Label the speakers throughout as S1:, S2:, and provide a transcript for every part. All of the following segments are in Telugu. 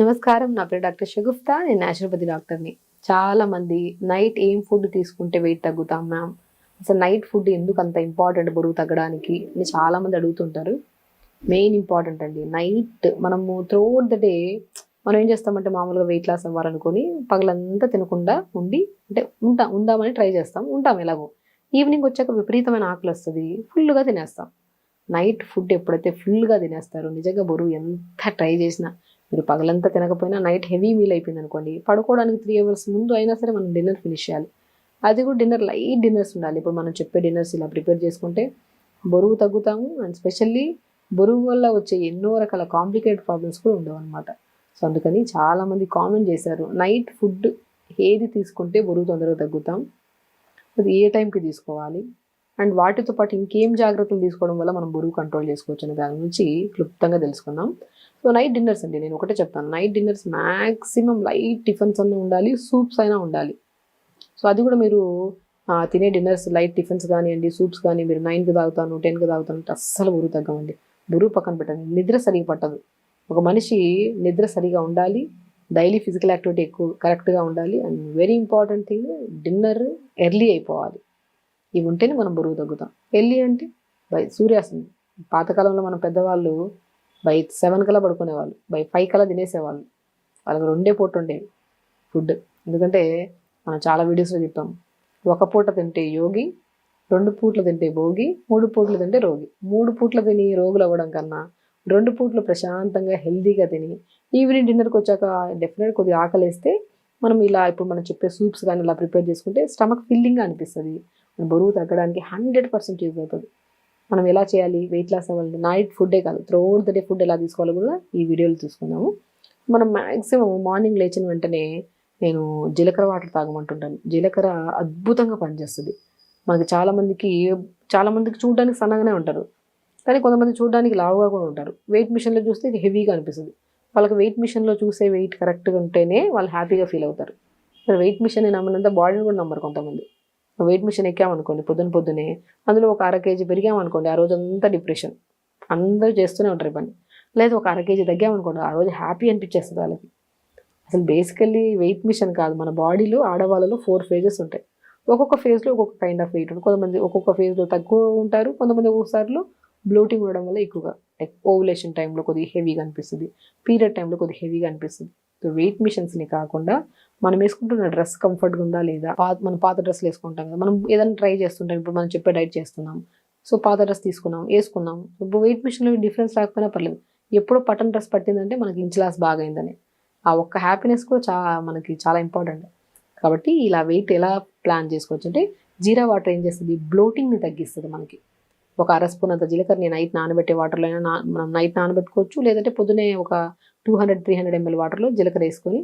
S1: నమస్కారం, నా పేరు డాక్టర్ షగుఫ్తా. నేను న్యాచురోపతి డాక్టర్ని. చాలా మంది నైట్ ఏం ఫుడ్ తీసుకుంటే వెయిట్ తగ్గుతాం మ్యామ్, అసలు నైట్ ఫుడ్ ఎందుకు అంత ఇంపార్టెంట్ బరువు తగ్గడానికి అని చాలా మంది అడుగుతుంటారు. మెయిన్ ఇంపార్టెంట్ అండి. నైట్ మనము త్రూఅవుట్ ద డే మనం ఏం చేస్తామంటే మామూలుగా వెయిట్ లాస్ అవ్వాలనుకొని పగలంతా తినకుండా ఉండి అంటే ఉందామని ట్రై చేస్తాం, ఉంటాం ఎలాగో. ఈవినింగ్ వచ్చాక విపరీతమైన ఆకలి వస్తుంది, ఫుల్గా తినేస్తాం. నైట్ ఫుడ్ ఎప్పుడైతే ఫుల్గా తినేస్తారో నిజంగా బరువు ఎంత ట్రై చేసినా, మీరు పగలంతా తినకపోయినా నైట్ హెవీ మీల్ అయిపోయింది అనుకోండి, పడుకోవడానికి 3 hours ముందు అయినా సరే మనం డిన్నర్ ఫినిష్ చేయాలి. అది కూడా డిన్నర్ లైట్ డిన్నర్స్ ఉండాలి. ఇప్పుడు మనం చెప్పే డిన్నర్స్ ఇలా ప్రిపేర్ చేసుకుంటే బరువు తగ్గుతాము. అండ్ స్పెషల్లీ బరువు వల్ల వచ్చే ఎన్నో రకాల కాంప్లికేటెడ్ ప్రాబ్లమ్స్ కూడా ఉండవు అనమాట. సో అందుకని చాలామంది కామెంట్ చేశారు, నైట్ ఫుడ్ ఏది తీసుకుంటే బరువు తొందరగా తగ్గుతాం, అది ఏ టైంకి తీసుకోవాలి, అండ్ వాటితో పాటు ఇంకేం జాగ్రత్తలు తీసుకోవడం వల్ల మనం బరువు కంట్రోల్ చేసుకోవచ్చు అనే దాని గురించి క్లుప్తంగా తెలుసుకుందాం. సో నైట్ డిన్నర్స్ అండి, నేను ఒకటే చెప్తాను, night dinners maximum light tiffins అన్నీ ఉండాలి, సూప్స్ అయినా ఉండాలి. సో అది కూడా మీరు తినే డిన్నర్స్ లైట్ టిఫిన్స్ కానివ్వండి, సూప్స్ కానీ మీరు 9కి తాగుతాను 10కి తాగుతాను అంటే అస్సలు బరువు తగ్గమండి. బరువు పక్కన పెట్టండి, నిద్ర సరిగా పట్టదు. ఒక మనిషి నిద్ర సరిగా ఉండాలి, డైలీ ఫిజికల్ యాక్టివిటీ ఎక్కువ కరెక్ట్గా ఉండాలి, and very important thing dinner early అయిపోవాలి. ఇవి ఉంటేనే మనం బరువు తగ్గుతాం. ఎర్లీ అంటే బై సూర్యాస్తమయం. పాతకాలంలో మన పెద్దవాళ్ళు బై 7 కల్లా పడుకునేవాళ్ళు, బై 5 కల్లా తినేసేవాళ్ళు. వాళ్ళకి 2 పూట ఉండేవి ఫుడ్. ఎందుకంటే మనం చాలా వీడియోస్లో చెప్పాం, ఒక పూట తింటే యోగి, 2 పూట్లు తింటే భోగి, 3 పూట్లు తింటే రోగి. 3 పూట్లు తిని రోగులు అవ్వడం కన్నా 2 పూట్లు ప్రశాంతంగా హెల్తీగా తిని ఈవినింగ్ డిన్నర్కి వచ్చాక డెఫినెట్ కొద్దిగా ఆకలిస్తే మనం ఇలా ఇప్పుడు మనం చెప్పే సూప్స్ కానీ ఇలా ప్రిపేర్ చేసుకుంటే స్టమక్ ఫిల్లింగ్గా అనిపిస్తుంది. బరువు తగ్గడానికి 100% యూజ్ అవుతుంది. మనం ఎలా చేయాలి, వెయిట్ లాస్ అవ్వాలంటే నైట్ ఫుడ్డే కాదు, త్రూఅవుట్ ద డే ఫుడ్ ఎలా తీసుకోవాలో కూడా ఈ వీడియోలో చూసుకుందాము. మనం మ్యాక్సిమం మార్నింగ్ లేచిన వెంటనే నేను జీలకర్ర వాటర్ తాగమంటుంటాను. జీలకర్ర అద్భుతంగా పనిచేస్తుంది. మనకి చాలామందికి చూడడానికి సన్నగానే ఉంటారు, కానీ కొంతమంది చూడడానికి లావుగా కూడా ఉంటారు. వెయిట్ మిషన్లో చూస్తే ఇది హెవీగా అనిపిస్తుంది. వాళ్ళకి వెయిట్ మిషన్లో చూసే వెయిట్ కరెక్ట్గా ఉంటేనే వాళ్ళు హ్యాపీగా ఫీల్ అవుతారు. వెయిట్ మిషన్ నమ్మినంత బాడీని కూడా నమ్మరు కొంతమంది. వెయిట్ మిషన్ ఎక్కామనుకోండి పొద్దున్నే, అందులో ఒక 1/2 kg పెరిగామనుకోండి, ఆ రోజు అంతా డిప్రెషన్, అందరూ చేస్తూనే ఉంటారు పని. లేదు ఒక 1/2 kg తగ్గామనుకోండి, ఆ రోజు హ్యాపీ అనిపించేస్తుంది వాళ్ళకి. అసలు బేసికల్లీ వెయిట్ మిషన్ కాదు, మన బాడీలో ఆడవాళ్ళలో 4 phases ఉంటాయి. ఒక్కొక్క ఫేజ్లో ఒక్కొక్క కైండ్ ఆఫ్ వెయిట్ ఉంటుంది. కొంతమంది ఒక్కొక్క ఫేజ్లో తక్కువ ఉంటారు, కొంతమంది ఒక్కొక్కసారిలో బ్లోటింగ్ ఉండడం వల్ల ఎక్కువగా, లైక్ ఓవులేషన్ టైంలో కొద్దిగా హెవీగా అనిపిస్తుంది, పీరియడ్ టైంలో కొద్దిగా హెవీగా అనిపిస్తుంది. సో వెయిట్ మిషన్స్ని కాకుండా మనం వేసుకుంటున్న డ్రెస్ కంఫర్ట్గా ఉందా లేదా, మనం పాత డ్రెస్లు వేసుకుంటాం కదా, మనం ఏదైనా ట్రై చేస్తుంటాం, ఇప్పుడు మనం చెప్పే డైట్ చేస్తున్నాం, సో పాత డ్రెస్ తీసుకున్నాం వేసుకున్నాం, ఇప్పుడు వెయిట్ మిషన్లో డిఫరెన్స్ రాకపోయినా పర్లేదు, ఎప్పుడో పట్టన్ డ్రెస్ పట్టిందంటే మనకి ఇంచ్ లాస్ బాగా అయిందని, ఆ ఒక్క హ్యాపీనెస్ కూడా మనకి చాలా ఇంపార్టెంట్. కాబట్టి ఇలా వెయిట్ ఎలా ప్లాన్ చేసుకోవచ్చు అంటే, జీరా వాటర్ ఏం చేస్తుంది, బ్లోటింగ్ని తగ్గిస్తుంది. మనకి ఒక 1/2 స్పూన్ అంత జీలకర్రని నైట్ నానబెట్టే వాటర్లో అయినా మనం నైట్ నానబెట్టుకోవచ్చు, లేదంటే పొద్దునే ఒక 200-300 ml వాటర్లో జీలకర్ర వేసుకొని,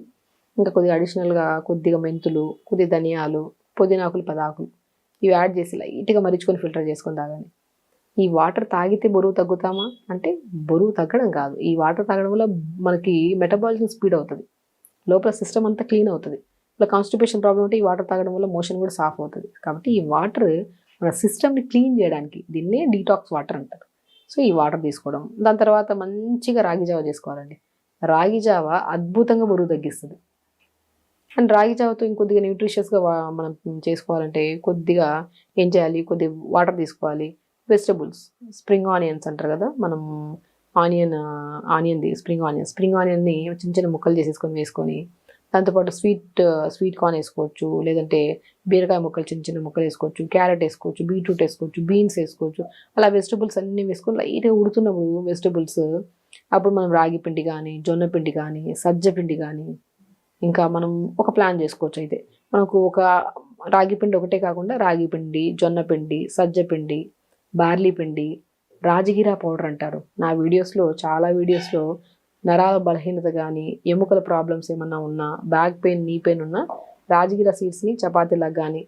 S1: ఇంకా కొద్దిగా అడిషనల్గా కొద్దిగా మెంతులు, కొద్దిగా ధనియాలు, పుదీనాకులు 10 ఆకులు ఇవి యాడ్ చేసి లైట్గా మరిచుకొని ఫిల్టర్ చేసుకొని తాగాలి. ఈ వాటర్ తాగితే బరువు తగ్గుతామా అంటే బరువు తగ్గడం కాదు, ఈ వాటర్ తాగడం వల్ల మనకి మెటబాలిజం స్పీడ్ అవుతుంది, లోపల సిస్టమ్ అంతా క్లీన్ అవుతుంది. ఇలా కాన్స్టిపేషన్ ప్రాబ్లం ఉంటే ఈ వాటర్ తాగడం వల్ల మోషన్ కూడా సాఫ్ అవుతుంది. కాబట్టి ఈ వాటర్ మన సిస్టమ్ని క్లీన్ చేయడానికి, దీన్నే డీటాక్స్ వాటర్ అంటారు. సో ఈ వాటర్ తీసుకోవడం, దాని తర్వాత మంచిగా రాగి జావ చేసుకోవాలండి. రాగి జావ అద్భుతంగా బరువు తగ్గిస్తుంది. అండ్ రాగి జావతో ఇంకొద్దిగా న్యూట్రిషియస్గా మనం చేసుకోవాలంటే కొద్దిగా ఏం చేయాలి, కొద్దిగా వాటర్ తీసుకోవాలి, వెజిటబుల్స్, స్ప్రింగ్ ఆనియన్స్ అంటారు కదా, మనం ఆనియన్ది స్ప్రింగ్ ఆనియన్ని చిన్న చిన్న ముక్కలు చేసేసుకొని వేసుకొని, దాంతోపాటు స్వీట్ కార్న్ వేసుకోవచ్చు, లేదంటే బీరకాయ ముక్కలు చిన్న చిన్న ముక్కలు వేసుకోవచ్చు, క్యారెట్ వేసుకోవచ్చు, బీట్రూట్ వేసుకోవచ్చు, బీన్స్ వేసుకోవచ్చు. అలా వెజిటబుల్స్ అన్నీ వేసుకొని లైట్గా ఉడుతున్నప్పుడు వెజిటబుల్స్, అప్పుడు మనం రాగి పిండి కానీ, జొన్న పిండి కానీ, సజ్జ పిండి కానీ, ఇంకా మనం ఒక ప్లాన్ చేసుకోవచ్చు. అయితే మనకు ఒక రాగి పిండి ఒకటే కాకుండా రాగి పిండి, జొన్న పిండి, సజ్జ పిండి, బార్లీ పిండి, రాజగిరా పౌడర్ అంటారు. నా వీడియోస్లో చాలా వీడియోస్లో నరాల బలహీనత కానీ, ఎముకల ప్రాబ్లమ్స్ ఏమన్నా ఉన్నా, బ్యాక్ పెయిన్, నీ పెయిన్ ఉన్నా రాజగిరా సీడ్స్ని చపాతీలాగా కానీ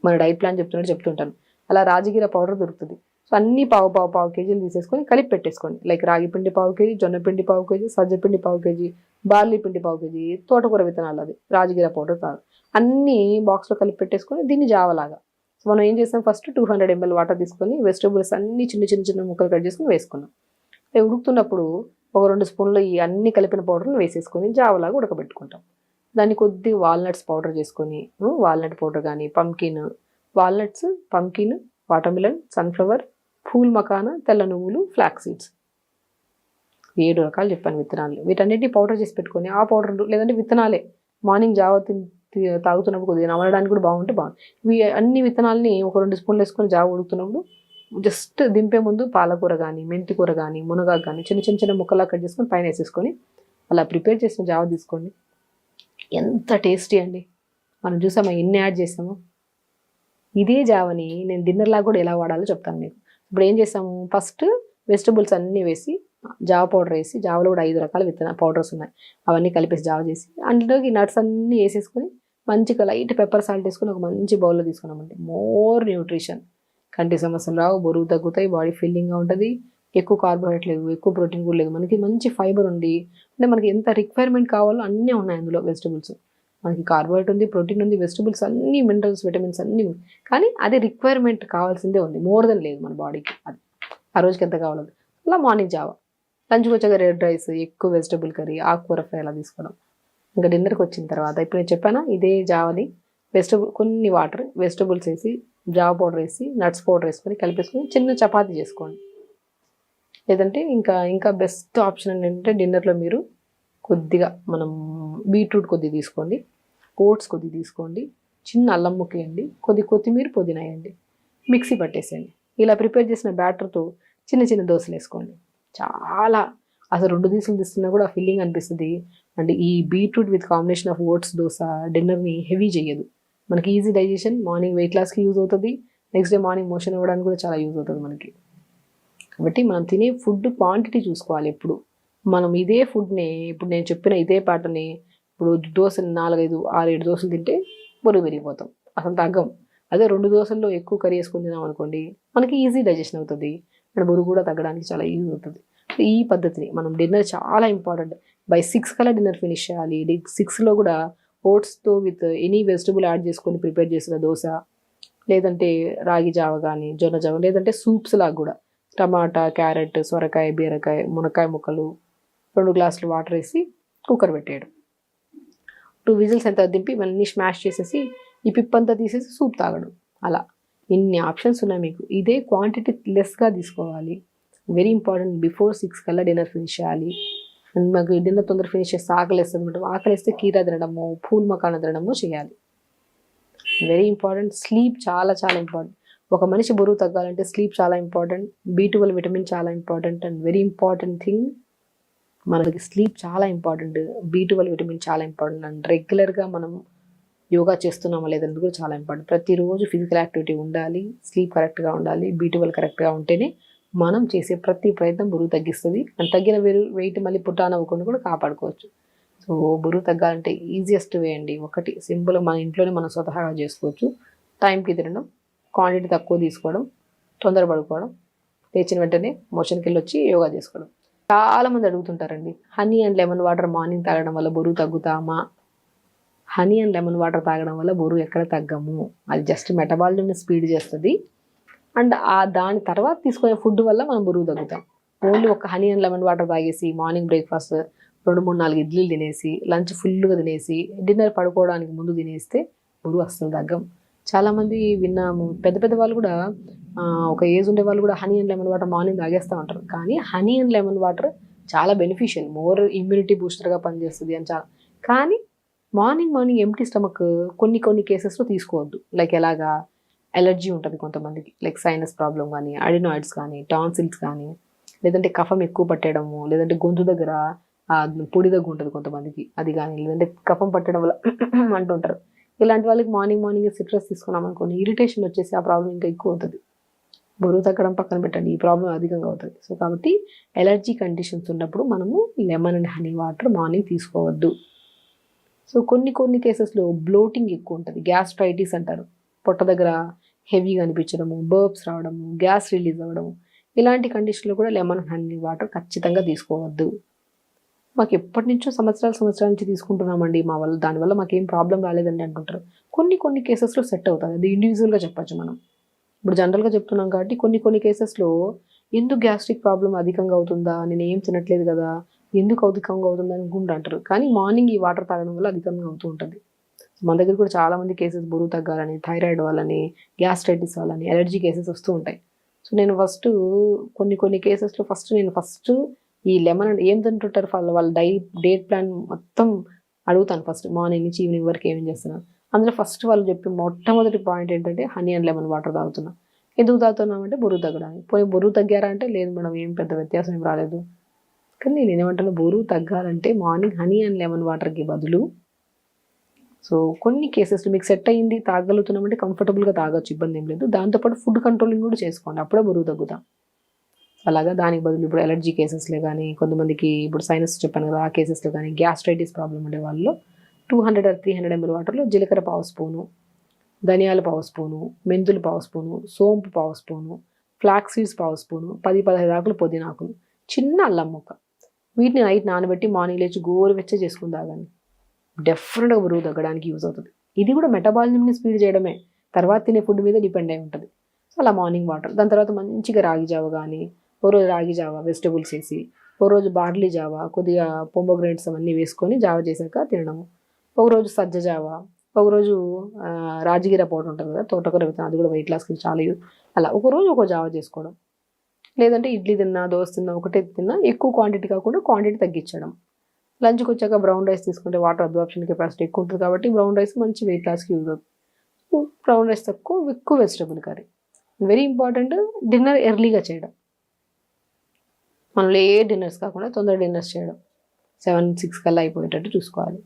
S1: మన డైట్ ప్లాన్ చెప్తుంటాను. అలా రాజగిరా పౌడర్ దొరుకుతుంది. సో అన్నీ పావు కేజీలు తీసేసుకొని కలిపి పెట్టేసుకోండి. లైక్ రాగి పిండి పావు కేజీ, జొన్న పిండి పావు కేజీ, సజ్జ పిండి పావు కేజీ, బార్లీ పిండి పావు కేజీ, తోటకూర విత్తనాలు, అది రాజగిరా పౌడర్ కాదు, అన్నీ బాక్స్లో కలిపి పెట్టేసుకొని దీన్ని జావలాగా, సో మనం ఏం చేసాం, ఫస్ట్ 200 ml వాటర్ తీసుకొని వెజిటబుల్స్ అన్ని చిన్న చిన్న చిన్న ముక్కలు కట్ చేసుకుని వేసుకున్నాం. అవి ఉడుకుతున్నప్పుడు ఒక 2 స్పూన్లు ఈ అన్ని కలిపిన పౌడర్ని వేసేసుకొని జావలాగా ఉడకబెట్టుకుంటాం. దాన్ని కొద్దిగా వాల్నట్స్ పౌడర్ చేసుకొని, వాల్నట్ పౌడర్ కానీ walnuts, pumpkin, watermelon, sunflower, pool makhana, తెల్ల నువ్వులు, ఫ్లాక్ సీడ్స్, 7 రకాలు చెప్పాను విత్తనాలు. వీటన్నిటిని పౌడర్ చేసి పెట్టుకొని ఆ పౌడర్ లేదంటే విత్తనాలే మార్నింగ్ జావ తాగుతున్నప్పుడు కొద్దిగా నమలడానికి కూడా బాగుంది. ఇవి అన్ని విత్తనాలని ఒక 2 స్పూన్లు వేసుకొని జావ ఉడుకుతున్నప్పుడు జస్ట్ దింపే ముందు పాలకూర కానీ, మెంతి కూర కానీ, మునగాకు కానీ చిన్న చిన్న చిన్న ముక్కలా కట్ చేసుకొని పైన వేసేసుకొని అలా ప్రిపేర్ చేసిన జావ తీసుకోండి. ఎంత టేస్టీ అండి. మనం చూసామా ఎన్ని యాడ్ చేసాము. ఇదే జావని నేను డిన్నర్లా కూడా ఎలా వాడాలో చెప్తాను మీకు. ఇప్పుడు ఏం చేసాము, ఫస్ట్ వెజిటబుల్స్ అన్నీ వేసి జావ పౌడర్ వేసి, జావలో కూడా 5 రకాల విత్తన పౌడర్స్ ఉన్నాయి, అవన్నీ కలిపేసి జావ చేసి అందులోకి నట్స్ అన్నీ వేసేసుకొని మంచిగా లైట్ పెప్పర్ సాల్ట్ వేసుకొని ఒక మంచి బౌల్లో తీసుకున్నామంటే మోర్ న్యూట్రిషన్, కంటి సమస్యలు రావు, బరువు తగ్గుతాయి, బాడీ ఫీలింగ్గా ఉంటుంది, ఎక్కువ కార్బోహైడ్రేట్ లేదు, ఎక్కువ ప్రోటీన్ కూడా లేదు, మనకి మంచి ఫైబర్ ఉంది. అంటే మనకి ఎంత రిక్వైర్మెంట్ కావాలో అన్నీ ఉన్నాయి అందులో. వెజిటబుల్స్ మనకి కార్బోహైడ్రేట్ ఉంది, ప్రోటీన్ ఉంది, వెజిటబుల్స్ అన్నీ మినరల్స్, విటమిన్స్ అన్నీ ఉంది. కానీ అది రిక్వైర్మెంట్ కావాల్సిందే ఉంది, మోర్ దెన్ లేదు మన బాడీకి. అది ఆ రోజుకి ఎంత కావాలో అలా. మార్నింగ్ జావా, లంచ్కి వచ్చాక రెడ్ రైస్, ఎక్కువ వెజిటబుల్ కర్రీ, ఆకుకూర ఫ్రై అలా తీసుకోవడం. ఇంకా డిన్నర్కి వచ్చిన తర్వాత ఇప్పుడు నేను చెప్పానా ఇదే జావని కొన్ని వాటర్, వెజిటబుల్స్ వేసి, జావ పౌడర్ వేసి, నట్స్ పౌడర్ వేసుకొని కలిపేసుకొని చిన్న చపాతీ చేసుకోండి. లేదంటే ఇంకా బెస్ట్ ఆప్షన్ ఏంటంటే డిన్నర్లో మీరు కొద్దిగా మనం బీట్రూట్ కొద్దిగా తీసుకోండి, ఓట్స్ కొద్దిగా తీసుకోండి, చిన్న అల్లం ముక్క వేయండి, కొత్తిమీర, పుదీనా వేయండి, మిక్సీ పట్టేసేయండి. ఇలా ప్రిపేర్ చేసిన బ్యాటర్తో చిన్న చిన్న దోశలు వేసుకోండి. చాలా అసలు 2 దోశలు తీస్తున్నా కూడా ఫీలింగ్ అనిపిస్తుంది. అంటే ఈ beetroot with combination of oats dosa డిన్నర్ని హెవీ చేయదు, మనకి ఈజీ డైజెషన్, మార్నింగ్ వెయిట్ లాస్కి యూజ్ అవుతుంది, నెక్స్ట్ డే మార్నింగ్ మోషన్ అవ్వడానికి కూడా చాలా యూజ్ అవుతుంది మనకి. కాబట్టి మనం తినే ఫుడ్ క్వాంటిటీ చూసుకోవాలి ఎప్పుడు. మనం ఇదే ఫుడ్ని, ఇప్పుడు నేను చెప్పిన ఇదే ప్యాటర్ని ఇప్పుడు దోశలు 4, 5, 6, 7 దోశలు తింటే బరువు పెరిగిపోతాం, అసలు తగ్గం. అదే 2 దోశల్లో ఎక్కువ కర్రీ వేసుకొని తినాం అనుకోండి, మనకి ఈజీ డైజెషన్ అవుతుంది, అండ్ బరువు కూడా తగ్గడానికి చాలా యూజ్ అవుతుంది. ఈ పద్ధతిని మనం డిన్నర్ చాలా ఇంపార్టెంట్. బై 6 కల్లా డిన్నర్ ఫినిష్ చేయాలి. 6లో కూడా ఓట్స్తో విత్ ఎనీ వెజిటబుల్ యాడ్ చేసుకొని ప్రిపేర్ చేసిన దోశ, లేదంటే రాగి జావ కానీ, జొన్న జావ, లేదంటే సూప్స్ లాగా కూడా టమాటా, క్యారెట్, సొరకాయ, బీరకాయ, మునక్కాయ ముక్కలు, 2 గ్లాసులు వాటర్ వేసి కుక్కర్ పెట్టేయడం. 2 విజిల్స్ ఎంత దింపి ఇవన్నీ స్మాష్ చేసేసి ఈ పిప్పంతా తీసేసి సూప్ తాగడం. అలా ఇన్ని ఆప్షన్స్ ఉన్నాయి మీకు. ఇదే క్వాంటిటీ లెస్గా తీసుకోవాలి. Very important. బిఫోర్ 6 కల్లా డిన్నర్ ఫినిష్ చేయాలి. అండ్ మాకు డిన్నర్ తొందర ఫినిష్ చేస్తే ఆకలిస్తుంది అనమాట. ఆకలిస్తే కీరా తినడము, పూల్ మకానా తినడము చేయాలి. Very important. స్లీప్ చాలా చాలా ఇంపార్టెంట్. ఒక మనిషి బరువు తగ్గాలంటే స్లీప్ చాలా ఇంపార్టెంట్. B12 విటమిన్ చాలా important. And very important thing, మనకి స్లీప్ చాలా ఇంపార్టెంట్, B12 విటమిన్ చాలా ఇంపార్టెంట్. అండ్ రెగ్యులర్గా మనం యోగా చేస్తున్నామా లేదంటే కూడా చాలా ఇంపార్టెంట్. ప్రతిరోజు ఫిజికల్ యాక్టివిటీ ఉండాలి, స్లీప్ కరెక్ట్గా ఉండాలి, B12 కరెక్ట్గా ఉంటేనే మనం చేసే ప్రతి ప్రయత్నం బరువు తగ్గిస్తుంది. అండ్ తగ్గిన వెయిట్ మళ్ళీ పుట్టాన్ అవ్వకుండా కూడా కాపాడుకోవచ్చు. సో బరువు తగ్గాలంటే ఈజియెస్ట్ వే అండి ఒకటి, సింపుల్, మన ఇంట్లోనే మనం స్వతహాగా చేసుకోవచ్చు. టైంకి తినడం, క్వాంటిటీ తక్కువ తీసుకోవడం, తొందర పడుకోవడం, లేచిన వెంటనే మోషన్కి వెళ్ళి వచ్చి యోగా చేసుకోవడం. చాలామంది అడుగుతుంటారండి, honey and lemon water morning తాగడం వల్ల బరువు తగ్గుతామా? హనీ అండ్ లెమన్ వాటర్ తాగడం వల్ల బరువు ఎక్కడ తగ్గము. అది జస్ట్ మెటబాలిజంని స్పీడ్ చేస్తుంది. అండ్ దాని తర్వాత తీసుకునే ఫుడ్ వల్ల మనం బరువు తగ్గుతాం. ఓన్లీ ఒక హనీ అండ్ లెమన్ వాటర్ తాగేసి మార్నింగ్ బ్రేక్ఫాస్ట్ 2, 3, 4 ఇడ్లీలు తినేసి, లంచ్ ఫుల్గా తినేసి, డిన్నర్ పడుకోవడానికి ముందు తినేస్తే బరువు అస్సలు తగ్గం. చాలామంది విన్నాము, పెద్ద పెద్ద వాళ్ళు కూడా, ఒక ఏజ్ ఉండే వాళ్ళు కూడా honey and lemon water morning తాగేస్తూ ఉంటారు. కానీ హనీ అండ్ లెమన్ వాటర్ చాలా బెనిఫిషియల్, మోర్ ఇమ్యూనిటీ బూస్టర్గా పనిచేస్తుంది అని చాలా. కానీ మార్నింగ్ ఎంప్టీ స్టమక్ కొన్ని కేసెస్లో తీసుకోవద్దు. లైక్ ఎలాగా, ఎలర్జీ ఉంటుంది కొంతమందికి, లైక్ సైనస్ ప్రాబ్లం కానీ, అడినాయిడ్స్ కానీ, టాన్సిల్స్ కానీ, లేదంటే కఫం ఎక్కువ పట్టడము, లేదంటే గొంతు దగ్గర పొడి దగ్గు ఉంటుంది కొంతమందికి, అది కానీ, లేదంటే కఫం పట్టడం వల్ల అంటుంటారు. ఇలాంటి వాళ్ళకి మార్నింగ్ సిట్రస్ తీసుకున్నాం అనుకోండి, ఇరిటేషన్ వచ్చేసి ఆ ప్రాబ్లం ఇంకా ఎక్కువ అవుతుంది. బరువు తగ్గడం పక్కన పెట్టండి, ఈ ప్రాబ్లం అధికంగా అవుతుంది. సో కాబట్టి ఎలర్జీ కండిషన్స్ ఉన్నప్పుడు మనము lemon and honey water morning తీసుకోవద్దు. సో కొన్ని కేసెస్లో బ్లోటింగ్ ఎక్కువ ఉంటుంది, గ్యాస్ట్రైటిస్ అంటారు, పొట్ట దగ్గర హెవీగా అనిపించడము, బర్బ్స్ రావడము, గ్యాస్ రిలీజ్ అవ్వడము, ఇలాంటి కండిషన్లో కూడా లెమన్ హనీ వాటర్ ఖచ్చితంగా తీసుకోవద్దు. మాకు ఎప్పటి నుంచో సంవత్సరాల నుంచి తీసుకుంటున్నామండి మా వల్ల, దానివల్ల మాకేం ప్రాబ్లం రాలేదండి అంటుంటారు. కొన్ని కేసెస్లో సెట్ అవుతుంది, అది ఇండివిజువల్గా చెప్పచ్చు మనం. ఇప్పుడు జనరల్గా చెప్తున్నాం కాబట్టి కొన్ని కేసెస్లో ఎందుకు గ్యాస్ట్రిక్ ప్రాబ్లం అధికంగా అవుతుందా, నేను ఏం తినట్లేదు కదా, ఎందుకు అధికంగా అవుతుంది అనుకుంటూ అంటారు. కానీ మార్నింగ్ ఈ వాటర్ తాగడం వల్ల అధికంగా అవుతూ ఉంటుంది. మన దగ్గర కూడా చాలామంది కేసెస్ బరువు తగ్గాలని, థైరాయిడ్ వాళ్ళని, గ్యాస్ట్రైటిస్ వాళ్ళని, ఎలర్జీ కేసెస్ వస్తూ ఉంటాయి. సో నేను ఫస్ట్ కొన్ని కేసెస్లో ఫస్ట్ ఈ లెమన్ ఏం తింటుంటారు వాళ్ళ డేట్ ప్లాన్ మొత్తం అడుగుతాను. ఫస్ట్ మార్నింగ్ నుంచి ఈవినింగ్ వరకు ఏమేం చేస్తున్నారు. అందులో ఫస్ట్ వాళ్ళు చెప్పి మొట్టమొదటి పాయింట్ ఏంటంటే హనీ అండ్ లెమన్ వాటర్ తాగుతున్నా. ఎందుకు తాగుతున్నామంటే బరువు తగ్గడానికి. పోయి బరువు తగ్గారా అంటే లేదు మేడం, ఏం పెద్ద వ్యత్యాసం ఏం రాలేదు. కానీ నేను ఏమంటాను, బరువు తగ్గాలంటే మార్నింగ్ హనీ అండ్ లెమన్ వాటర్కి బదులు, సో కొన్ని కేసెస్లో మీకు సెట్ అయ్యింది తాగలుగుతున్నామంటే కంఫర్టబుల్గా తాగొచ్చు, ఇబ్బంది ఏం లేదు. దాంతోపాటు ఫుడ్ కంట్రోలింగ్ కూడా చేసుకోండి, అప్పుడే బరువు తగ్గుతాం. అలాగా దానికి బదులు ఇప్పుడు ఎలర్జీ కేసెస్లో కానీ, కొంతమందికి ఇప్పుడు సైనస్ చెప్పాను కదా, ఆ కేసెస్లో కానీ, గ్యాస్ట్రైటిస్ ప్రాబ్లం ఉండే వాళ్ళు 200 or 300 ml వాటర్లో జీలకర్ర పావు స్పూను, ధనియాల పావు స్పూను, మెంతులు పావు స్పూను, సోంపు పావు స్పూను, ఫ్లాక్స్ సీడ్స్ పావు స్పూను, 10-15 ఆకులు పుదీనాకులు, చిన్న అల్లం ముక్క, వీటిని నైట్ నానబెట్టి మార్నింగ్ లేచి గోరువెచ్చ చేసుకుని తాగండి. డెఫినెట్గా బరువు తగ్గడానికి యూజ్ అవుతుంది. ఇది కూడా మెటబాలిజంని స్పీడ్ చేయడమే, తర్వాత తినే ఫుడ్ మీద డిపెండ్ అయి ఉంటుంది. సో అలా మార్నింగ్ వాటర్. దాని తర్వాత మంచిగా రాగి జావ కానీ, ఓ రోజు రాగి జావ వెజిటబుల్స్ వేసి, ఓ రోజు బార్లీ జావ కొద్దిగా పొంబోగ్రానేట్స్ అవన్నీ వేసుకొని జావ చేశాక తినడము, ఒక రోజు సజ్జ జావ, ఒక రోజు రాజగిర పౌడర్ ఉంటుంది కదా, తోటకూర విత్తనం, అది కూడా వెయిట్ లాస్కి చాలా యూజ్. అలా ఒక రోజు ఒక జావ చేసుకోవడం. లేదంటే ఇడ్లీ తిన్నా, దోశ తిన్నా, ఒకటే తిన్నా, ఎక్కువ క్వాంటిటీ కాకుండా క్వాంటిటీ తగ్గించడం. లంచ్కి వచ్చాక బ్రౌన్ రైస్ తీసుకుంటే వాటర్ అబ్జార్ప్షన్ కెపాసిటీ ఎక్కువ ఉంటుంది కాబట్టి బ్రౌన్ రైస్ మంచి వెయిట్ లాస్కి యూజ్ అవుతుంది. బ్రౌన్ రైస్ ఎక్కువ vegetable curry. Very important, dinner ఎర్లీగా చేయడం. మనం లేట్ డిన్నర్స్ కాకుండా తొందర డిన్నర్స్ చేయడం, 7-6 కల్లా అయిపోయేటట్టు చూసుకోవాలి.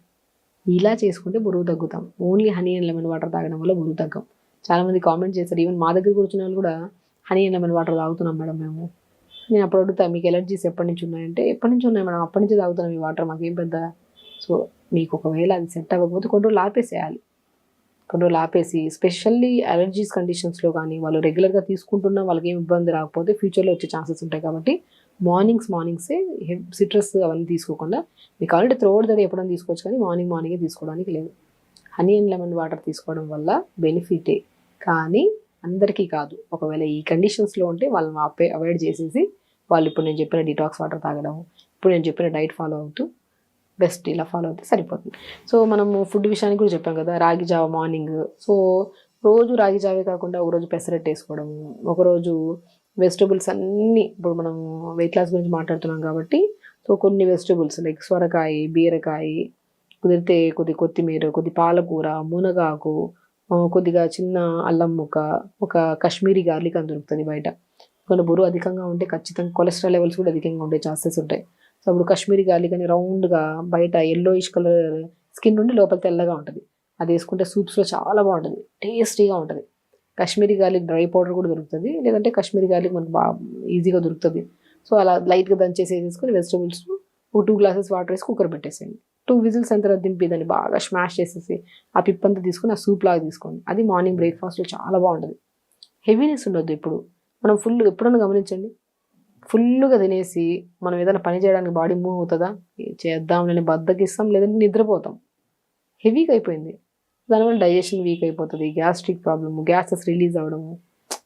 S1: ఇలా చేసుకుంటే బరువు తగ్గుతాం. Only honey and lemon water తాగడం వల్ల బరువు తగ్గం. చాలామంది కామెంట్ చేస్తారు, ఈవెన్ మా దగ్గర కూర్చున్న వాళ్ళు కూడా హనీ అండ్ లెమన్ వాటర్ తాగుతున్నాం మేడం మేము. నేను అప్పుడు అడుగుతాను, మీకు ఎలర్జీస్ ఎప్పటి నుంచి ఉన్నాయంటే, ఎప్పటి నుంచి ఉన్నాయి మేడం, అప్పటి నుంచి తాగుతున్నాం ఈ వాటర్, మాకేం పెద్ద. సో మీకు ఒకవేళ అది సెట్ అవ్వకపోతే కొన్ని రోజులు ఆపేసేయాలి. కొన్ని రోజులు ఆపేసి, స్పెషల్లీ అలర్జీస్ కండిషన్స్లో కానీ వాళ్ళు రెగ్యులర్గా తీసుకుంటున్నా వాళ్ళకి ఏం ఇబ్బంది రాకపోతే ఫ్యూచర్లో వచ్చే ఛాన్సెస్ ఉంటాయి. కాబట్టి మార్నింగ్సే సిట్రస్ అవన్నీ తీసుకోకుండా, మీకు ఆల్రెడీ త్రోఅవుట్ ద డే ఎప్పుడైనా తీసుకోవచ్చు, కానీ మార్నింగే తీసుకోవడానికి లేదు. హనీ అండ్ లెమన్ వాటర్ తీసుకోవడం వల్ల బెనిఫిటే, కానీ అందరికీ కాదు. ఒకవేళ ఈ కండిషన్స్లో ఉంటే వాళ్ళని అవాయిడ్ చేసేసి, వాళ్ళు ఇప్పుడు నేను చెప్పిన డిటాక్స్ వాటర్ తాగడం, ఇప్పుడు నేను చెప్పిన డైట్ ఫాలో అవుతూ బెస్ట్ ఇలా ఫాలో అవుతే సరిపోతుంది. సో మనము ఫుడ్ విషయానికి కూడా చెప్పాం కదా, రాగి జావ మార్నింగ్. సో రోజు రాగి జావే కాకుండా ఒకరోజు పెసరట్టు వేసుకోవడము, ఒకరోజు వెజిటబుల్స్ అన్నీ, ఇప్పుడు మనం వెయిట్ లాస్ గురించి మాట్లాడుతున్నాం కాబట్టి, సో కొన్ని వెజిటబుల్స్ లైక్ సొరకాయ, బీరకాయ, కుదిరితే కొద్ది కొత్తిమీర, కొద్ది పాలకూర, మునగాకు, కొద్దిగా చిన్న అల్లం ముక్క, ఒక కాశ్మీరీ గార్లిక్ అని దొరుకుతుంది బయట. కొన్ని బరువు అధికంగా ఉంటే ఖచ్చితంగా కొలెస్ట్రాల్ లెవెల్స్ కూడా అధికంగా ఉండే ఛాన్సెస్ ఉంటాయి. సో అప్పుడు కాశ్మీరీ గార్లిక్ అని రౌండ్గా బయట ఎల్లోయిష్ కలర్ స్కిన్ నుండి లోపల తెల్లగా ఉంటుంది, అది వేసుకుంటే సూప్స్లో చాలా బాగుంటుంది, టేస్టీగా ఉంటుంది. కాశ్మీరీ గార్లిక్ డ్రై పౌడర్ కూడా దొరుకుతుంది, లేదంటే కాశ్మీరీ గార్లిక్ మనకు బాగా ఈజీగా దొరుకుతుంది. సో అలా లైట్గా దంచేసి వేసుకొని వెజిటబుల్స్ ఒక 2 glasses వాటర్ వేసి కుక్కర్ పెట్టేసేయండి. 2 whistles అయిన తర్వాత దింపి దాన్ని బాగా స్మాష్ చేసేసి ఆ పిప్పంతా తీసుకొని ఆ సూప్ లాగా తీసుకోండి. అది మార్నింగ్ బ్రేక్ఫాస్ట్లో చాలా బాగుంటుంది. హెవీనెస్ ఉండొద్దు. ఇప్పుడు మనం ఎప్పుడన్నా గమనించండి, ఫుల్గా తినేసి మనం ఏదైనా పని చేయడానికి బాడీ మూవ్ అవుతుందా, చేద్దాం లేని బద్దకిస్తాం, లేదంటే నిద్రపోతాం. హెవీగా అయిపోయింది, దానివల్ల డైజెషన్ వీక్ అయిపోతుంది, గ్యాస్ట్రిక్ ప్రాబ్లము, గ్యాసెస్ రిలీజ్ అవ్వడము,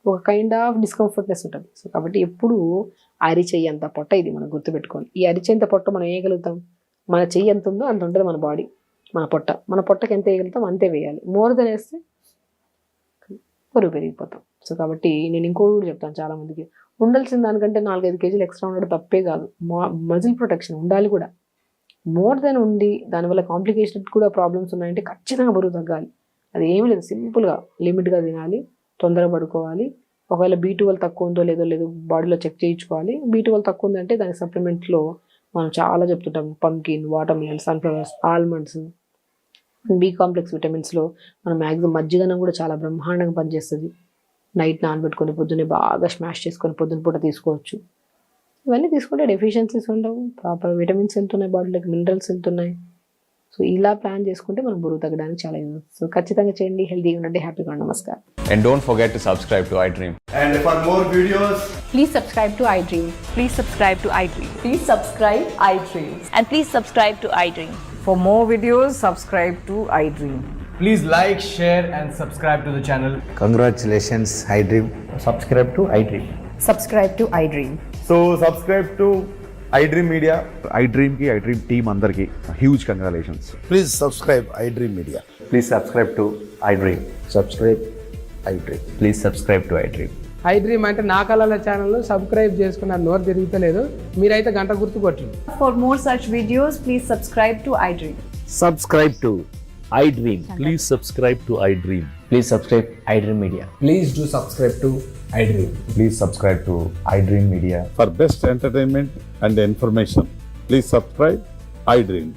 S1: ఒక కైండ్ ఆఫ్ డిస్కంఫర్ట్నెస్ ఉంటుంది. సో కాబట్టి ఎప్పుడు అరిచెయ్యి అంత పొట్ట, ఇది మనం గుర్తుపెట్టుకోవాలి. ఈ అరిచెంత పొట్ట మనం వేయగలుగుతాం, మన చెయ్యి ఎంత ఉందో అంత ఉంటుంది మన బాడీ, మన పొట్టకి ఎంత వేయగలుగుతాం అంతే వేయాలి. మోర్ దెన్ వేస్తే బరువు పెరిగిపోతాం. సో కాబట్టి నేను ఇంకోటి కూడా చెప్తాను, చాలామందికి ఉండాల్సిన దానికంటే 4-5 kgs ఎక్స్ట్రా ఉండడం తప్పే కాదు. మజిల్ ప్రొటెక్షన్ ఉండాలి కూడా. మోర్ దెన్ ఉండి దానివల్ల కాంప్లికేషన్ కూడా ప్రాబ్లమ్స్ ఉన్నాయంటే ఖచ్చితంగా బరువు తగ్గాలి. అది ఏమీ లేదు, సింపుల్గా లిమిట్గా తినాలి, తొందరగా పడుకోవాలి. ఒకవేళ B12 తక్కువ ఉందో లేదో బాడీలో చెక్ చేయించుకోవాలి. B12 తక్కువ ఉందంటే దానికి సప్లిమెంట్లో మనం చాలా చెప్తుంటాం, pumpkin, watermelon, sunflowers, almonds, B complex విటమిన్స్లో మనం మ్యాక్సిమం మజ్జిగనం కూడా చాలా బ్రహ్మాండంగా పనిచేస్తుంది. నైట్ నానబెట్టుకొని పొద్దున్నే బాగా స్మాష్ చేసుకొని పొద్దున పూట తీసుకోవచ్చు. ఇవన్నీ తీసుకుంటే డెఫిషియన్సీస్ ఉండవు, ప్రాపర్ విటమిన్స్ వెళ్తున్నాయి బాడీలోకి, మినరల్స్ వెళ్తున్నాయి. సో ఇలా ప్లాన్ చేసుకుంటే మనం బరువు తగ్గడానికి చాలా యూజ్. సో ఖచ్చితంగా చేయండి, హెల్తీగా ఉండండి, హ్యాపీగా ఉండండి. నమస్కారం.
S2: And don't forget to subscribe to iDream.
S3: And for more videos,
S4: Please subscribe to iDream. Please subscribe to iDream.
S5: Please subscribe iDream.
S4: And please subscribe to iDream.
S5: For more videos, subscribe to iDream.
S3: please like, share and subscribe to the channel.
S6: Congratulations, iDream.
S3: Subscribe to iDream.
S5: Subscribe to iDream.
S3: So subscribe to iDream Media.
S7: iDream team అందరికి huge congratulations.
S6: Please subscribe iDream Media.
S2: Please subscribe to iDream.
S6: Subscribe iDream.
S2: Please subscribe to iDream.
S8: iDream అంటే నా కళల ఛానల్ సబ్స్క్రైబ్ చేసుకున్న నోరు తిరుగుతలేదు, మీరైతే గంట గుర్తు కొట్టండి.
S5: For more such videos, please subscribe to iDream.
S9: Subscribe to iDream. Please subscribe to iDream.
S2: Please subscribe iDream Media.
S3: Please do subscribe to iDream.
S2: Please subscribe to iDream Media.
S7: For best entertainment and information, please subscribe iDream.